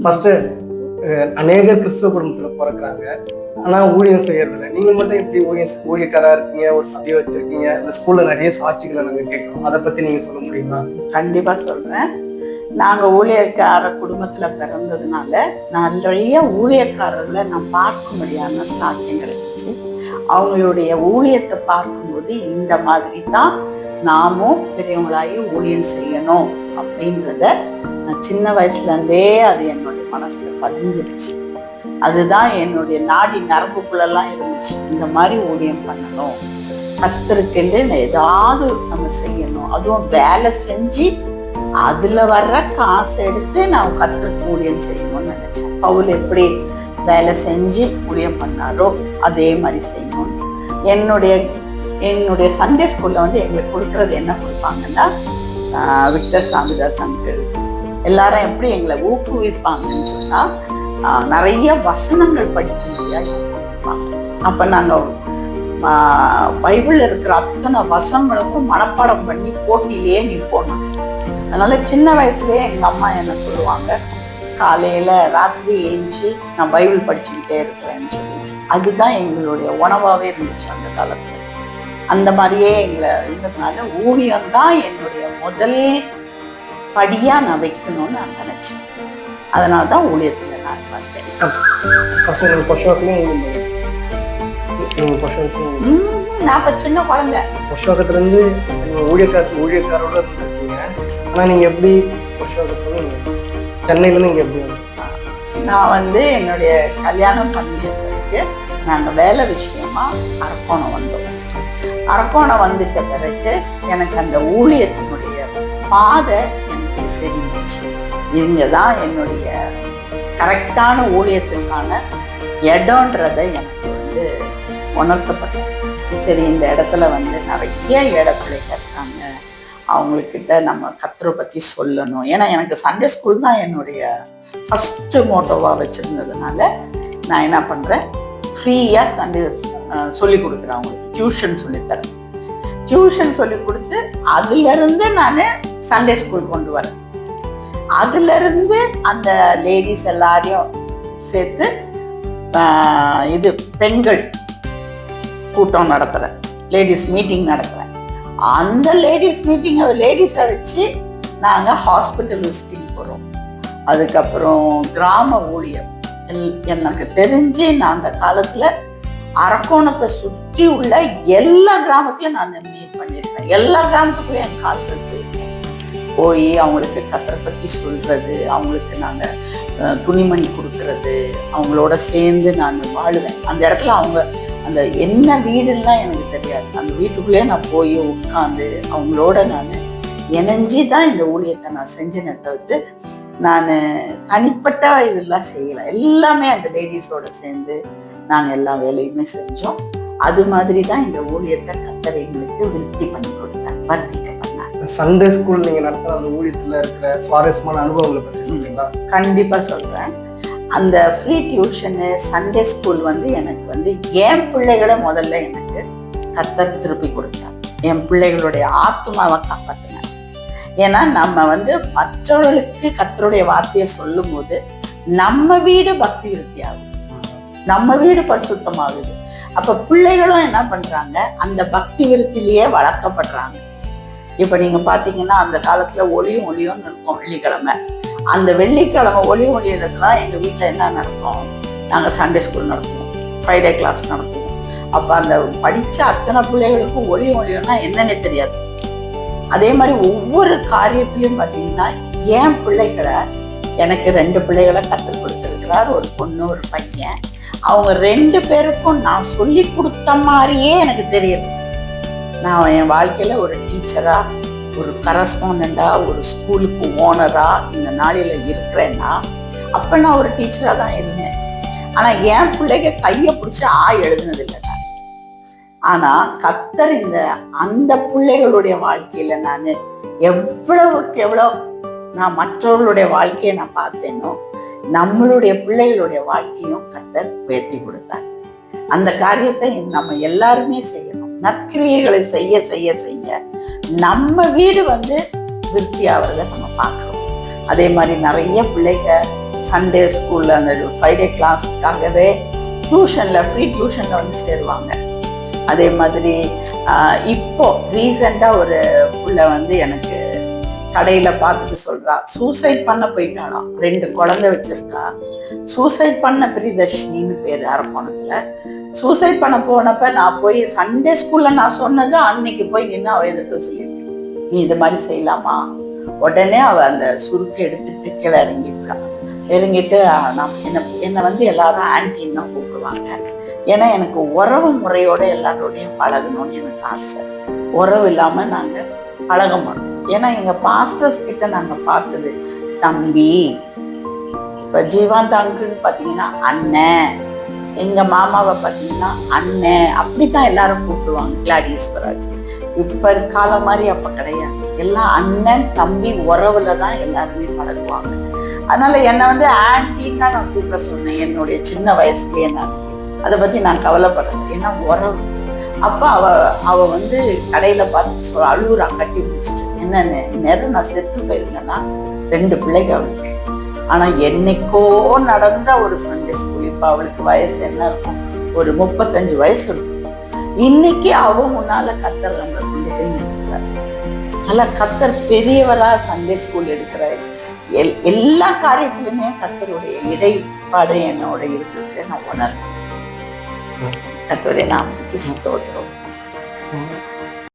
First அநேக கிறிஸ்துவ குடும்பத்துல பிறக்கிறாங்க, ஆனா ஊழியம் செய்யறதில்ல. நீங்க மட்டும் எப்படி ஊழியக்காரா இருக்கீங்க, ஒரு சபையை வச்சிருக்கீங்க, இந்த ஸ்கூல்ல நிறைய சாட்சிகளை நாங்க கேட்கிறோம். அதை பத்தி நீங்க சொல்ல முடியுமா? கண்டிப்பா சொல்றேன். நாங்க ஊழியக்கார குடும்பத்துல பிறந்ததுனால நிறைய ஊழியக்காரர்களை நான் பார்க்கும்படியான சாட்சியம் கிடைச்சிச்சு. அவங்களுடைய ஊழியத்தை பார்க்கும்போது இந்த மாதிரி தான் நாமும் பெரியவங்களாகி ஊழியம் செய்யணும் அப்படின்றத நான் சின்ன வயசுல இருந்தே அது என்னுடைய மனசுல பதிஞ்சிருச்சு. அதுதான் என்னுடைய நாடி நரம்புக்குள்ளெல்லாம் இருந்துச்சு. இந்த மாதிரி ஊழியம் பண்ணணும், கர்த்தருக்கென்று ஏதாவது நம்ம செய்யணும், அதுவும் வேலை செஞ்சு அதுல வர்ற காசை எடுத்து நான் கர்த்தருக்கு ஊழியம் செய்யணும்னு நினைச்சேன். பவுல் எப்படி வேலை செஞ்சு ஊழியம் பண்ணாரோ அதே மாதிரி செய்யணும். என்னுடைய சண்டே ஸ்கூல்ல வந்து எங்களுக்கு கொடுக்கறது என்ன கொடுப்பாங்கன்னா, விக்டர் சாமிதாஸ் அங்கிள் எல்லாரும் எப்படி எங்களை ஊக்குவிப்பாங்கன்னு சொன்னா, நிறைய வசனங்கள் படிக்கும்படியா கொடுப்பாங்க. அப்ப நாங்க பைபிள்ல இருக்கிற அத்தனை வசனங்களுக்கும் மனப்பாடம் பண்ணி போட்டியிலேயே நிற்போம். அதனால சின்ன வயசுலயே எங்க அம்மா என்ன சொல்லுவாங்க, காலையில ராத்திரி ஏஞ்சி நான் பைபிள் படிச்சுக்கிட்டே இருக்கிறேன்னு சொல்லிட்டு, அதுதான் எங்களுடைய உணவாவே இருந்துச்சு அந்த காலத்துல. அந்த மாதிரியே எங்களை இருந்ததுனால ஊழியம்தான் என்னுடைய முதல் படியா நான் வைக்கணும்னு நான் நினைச்சேன். அதனாலதான் ஊழியத்துல நான் பார்த்தேன். நான் இப்ப சின்ன குழந்தை புஷ்பகத்துல இருந்து ஊழியக்காரோட இருந்திருக்கீங்க. ஆனா நீங்க எப்படி சென்னையில இருந்து இங்க எப்படி? நான் வந்து என்னுடைய கல்யாணம் பண்ணிக்கிறதுக்கு நாங்க வேலை விஷயமா அரக்கோணம் வந்தோம். அரக்கோணம் வந்துட்ட பிறகு எனக்கு அந்த ஊழியத்தினுடைய பாதை எனக்கு தெரிஞ்சிச்சு. இங்கதான் என்னுடைய கரெக்டான ஊழியத்துக்கான இடம்ன்றதை எனக்கு வந்து உணர்த்தப்பட்டேன். சரி, இந்த இடத்துல வந்து நிறைய இடப்பிள்ளைகள் இருக்காங்க, அவங்கக்கிட்ட நம்ம கர்த்தரை பற்றி சொல்லணும். ஏன்னா எனக்கு சண்டே ஸ்கூல் தான் என்னுடைய ஃபஸ்ட்டு மோட்டோவாக வச்சுருந்ததுனால நான் என்ன பண்ணுறேன், ஃப்ரீயாக சண்டே சொல்லி கொடுக்குறேன். அவங்களுக்கு டியூஷன் சொல்லித்தரேன். டியூஷன் சொல்லி கொடுத்து அதுலேருந்து நான் சண்டே ஸ்கூல் கொண்டு வரேன். அதுலேருந்து அந்த லேடிஸ் எல்லாரையும் சேர்த்து இது பெண்கள் கூட்டம் நடத்துகிறேன், லேடிஸ் மீட்டிங் நடத்துகிறேன். அந்த லேடிஸை வச்சு நாங்கள் ஹாஸ்பிட்டல் விசிட்டிங் போகிறோம். அதுக்கப்புறம் கிராம ஊழியம் எனக்கு தெரிஞ்சு நான் அந்த காலத்தில் அரக்கோணத்தை சுற்றி உள்ள எல்லா கிராமத்தையும் நான் மீட் பண்ணியிருக்கேன். எல்லா கிராமத்துக்குள்ளேயும் என் காலத்தில் போய் அவங்களுக்கு கர்த்தரை பற்றி சொல்றது, அவங்களுக்கு நாங்கள் துணிமணி கொடுக்கறது, அவங்களோட சேர்ந்து நான் வாழுவேன். அந்த இடத்துல அவங்க அந்த என்ன வீடுன்னா எனக்கு தெரியாது, அந்த வீட்டுக்குள்ளேயே நான் போய் உட்காந்து அவங்களோட நான் இணைஞ்சி தான் இந்த ஊழியத்தை நான் செஞ்சேனே தவிர்த்து நான் தனிப்பட்ட இதெல்லாம் செய்யலை. எல்லாமே அந்த லேடிஸோட சேர்ந்து நாங்கள் எல்லா வேலையுமே செஞ்சோம். அது மாதிரி தான் இந்த ஊழியத்தை கர்த்தர் எங்களுக்கு விருத்தி பண்ணி கொடுத்தார், வர்த்திக்க பண்ணார். சண்டே ஸ்கூல் நீங்க நடத்துற அந்த ஊழியத்துல இருக்கிற சுவாரஸ்யமான அனுபவங்களை பற்றி சொல்றீங்களா? கண்டிப்பா சொல்றேன். அந்த ஃப்ரீ டியூஷனு சண்டே ஸ்கூல் வந்து எனக்கு வந்து என் பிள்ளைகளை முதல்ல எனக்கு கர்த்தர் திருப்பி கொடுத்தார். என் பிள்ளைகளுடைய ஆத்மாவை காப்பாத்தினார். ஏன்னா நம்ம வந்து மற்றவர்களுக்கு கர்த்தருடைய வார்த்தையை சொல்லும் போது நம்ம வீடு பக்தி விருத்தி ஆகுது, நம்ம வீடு பரிசுத்தமாகுது. அப்ப பிள்ளைகளும் என்ன பண்றாங்க, அந்த பக்தி விருத்திலேயே வளர்க்கப்படுறாங்க. இப்ப நீங்க பாத்தீங்கன்னா அந்த காலத்துல ஒளியும் இருக்கும் வெள்ளிக்கிழமை. அந்த வெள்ளிக்கிழமை ஒளியிடத்துலாம் எங்க வீட்டுல என்ன நடத்தும், நாங்க சண்டே ஸ்கூல் நடத்துவோம், ஃப்ரைடே கிளாஸ் நடத்துவோம். அப்ப அந்த படிச்ச அத்தனை பிள்ளைகளுக்கும் ஒளியும்னா என்னன்னே தெரியாது. அதே மாதிரி ஒவ்வொரு காரியத்திலையும் பாத்தீங்கன்னா என் பிள்ளைகளை, எனக்கு 2 பிள்ளைகளை கற்றுக் கொடுத்துருக்கிறார், ஒரு பொண்ணு ஒரு பையன். அவங்க 2 பேருக்கும் நான் சொல்லி கொடுத்த மாதிரியே எனக்கு தெரியும். நான் என் வாழ்க்கையில ஒரு டீச்சரா, ஒரு கரஸ்பாண்டண்டா, ஒரு ஸ்கூலுக்கு ஓனரா இந்த நாளில இருக்கிறேன்னா அப்ப நான் ஒரு டீச்சரா தான் இருந்தேன். ஆனா என் பிள்ளைங்க கையை பிடிச்சி எழுதுனதில்லை நான். ஆனா கர்த்தர் அந்த பிள்ளைகளுடைய வாழ்க்கையில நான் எவ்வளவுக்கு எவ்வளவு நான் மற்றவர்களுடைய வாழ்க்கையை நான் பார்த்தேனோ, நம்மளுடைய பிள்ளைகளுடைய வாழ்க்கையும் கர்த்தர் உயர்த்தி கொடுத்தார். அந்த காரியத்தை நம்ம எல்லாருமே செய்யணும். நற்கிரியைகளை செய்ய செய்ய செய்ய நம்ம வீடு வந்து விருத்தி ஆகிறத நம்ம பார்க்கிறோம். அதே மாதிரி நிறைய பிள்ளைங்க சண்டே ஸ்கூல்ல அந்த ஃப்ரைடே கிளாஸுக்காகவே ஃப்ரீ டியூஷன்ல வந்து சேருவாங்க. அதே மாதிரி இப்போ ரீசெண்டா ஒரு புள்ள வந்து எனக்கு கடையில பார்த்துட்டு சொல்றா, சூசைட் பண்ண போயிட்டாளாம். 2 குழந்தை வச்சிருக்கா. சூசைட் பண்ண பிரியதர்ஷினின்னு பேரு அரக்கோணத்துல. சூசைட் பண்ண போனப்ப நான் போய் சண்டே ஸ்கூல்ல நான் சொன்னது அன்னைக்கு போய் நின்று அவ எதிர்த்து சொல்லியிருக்கேன், நீ இது மாதிரி செய்யலாமா? உடனே அவ அந்த சுருக்கு எடுத்துட்டு கீழே இறங்கிட்டான். இறங்கிட்டு என்னை வந்து எல்லாரும் ஆன்டின்னு தான் கூப்பிடுவாங்க. ஏன்னா எனக்கு உறவு முறையோட எல்லாரோடையும் பழகணும்னு எனக்கு ஆசை. உறவு இல்லாம நாங்க பழக மாட்டோம். ஏன்னா எங்க பாஸ்டர்ஸ் கிட்ட நாங்க பார்த்தது தம்பி, இப்ப ஜீவாந்த அங்குன்னு பாத்தீங்கன்னா அண்ணன், எங்க மாமாவை பாத்தீங்கன்னா அண்ணன், அப்படித்தான் எல்லாரும் கூப்பிடுவாங்க. கிளாடிஸ்வராஜ் இப்ப காலம் மாதிரி அப்ப கிடையாது. எல்லாம் அண்ணன் தம்பி உறவுல தான் எல்லாருமே பழகுவாங்க. அதனால என்னை வந்து ஆன்டின்னு தான் நான் கூப்பிட சொன்னேன் என்னுடைய சின்ன வயசுலயே. நான் அதை பத்தி நான் கவலைப்படலை, ஏன்னா உறவு. அப்ப அவ வந்து கடையில பார்த்து அழுவுறா, கட்டி பிடிச்சிட்டு. என்னன்னு நேரம் நான் செத்து போயிருந்தேன்னா 2 பிள்ளைங்க அவளுக்கு. ஆனா என்னைக்கோ நடந்த ஒரு சண்டே ஸ்கூல். இப்ப அவளுக்கு வயசு என்ன இருக்கும், ஒரு 35 வயசு இருக்கும். இன்னைக்கு அவ முன்னால கத்தர் நம்மளை கொண்டு போய் நிற்கிறார். அல்ல, கத்தர் பெரியவரா சண்டே ஸ்கூல் எடுக்கிற எல்லா காரியத்திலுமே கத்தருடைய இடைப்பாடு என்னோட இருக்கிறது நான் உணர்றேன். கத்தருடைய நாமத்துக்கு ஸ்தோத்திரம்.